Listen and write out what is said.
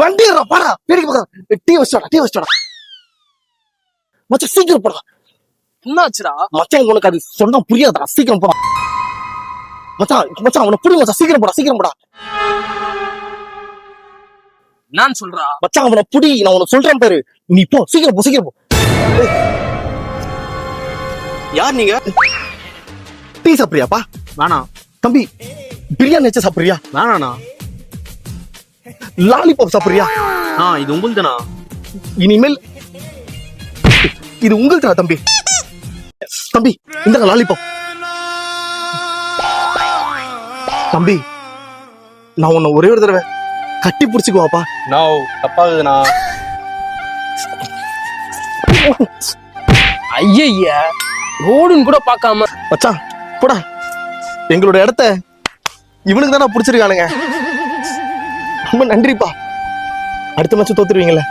வண்டிடுறா பாடா வேடிக்கை பார்க்க டீ வச்சுடா மச்சான் சீக்கிரம் போடா. என்னாச்சுடா? மச்சான் உனக்கு அது சொன்னா புரியாதா, சீக்கிரம் போடா மச்சான் அவனை புடி மச்சான், சீக்கிரம் போடா நான் சொல்றா மச்சான் அவனை புடி, நான் உனக்கு சொல்றேன் பாரு, நீ போ சீக்கிரம் போ. யார் நீங்க? டீ சாப்பிடுறியாப்பா? வேணாம். தம்பி பிரியாணி வச்சு சாப்பிடுறியா? வேணாண்ணா. லாலிபாப் சாப்பிடுறியா? இது உங்களுதுண்ணா. இனிமேல் இது உங்களுக்கு தம்பி இந்த லாலிபாப். தம்பி நான் உன்னை ஒரே ஒரு தடவை கட்டி பிடிச்சுக்குவாப்பா. தப்பாகுதுண்ணா. ஐயா ரோடுன்னு கூட பார்க்காம. மச்சான் போடா, எங்களோட இடத்த இவனுக்கு தானே பிடிச்சிருக்கானுங்க. ரொம்ப நன்றிப்பா. அடுத்த மேட்ச் தோத்துருவீங்கல்ல?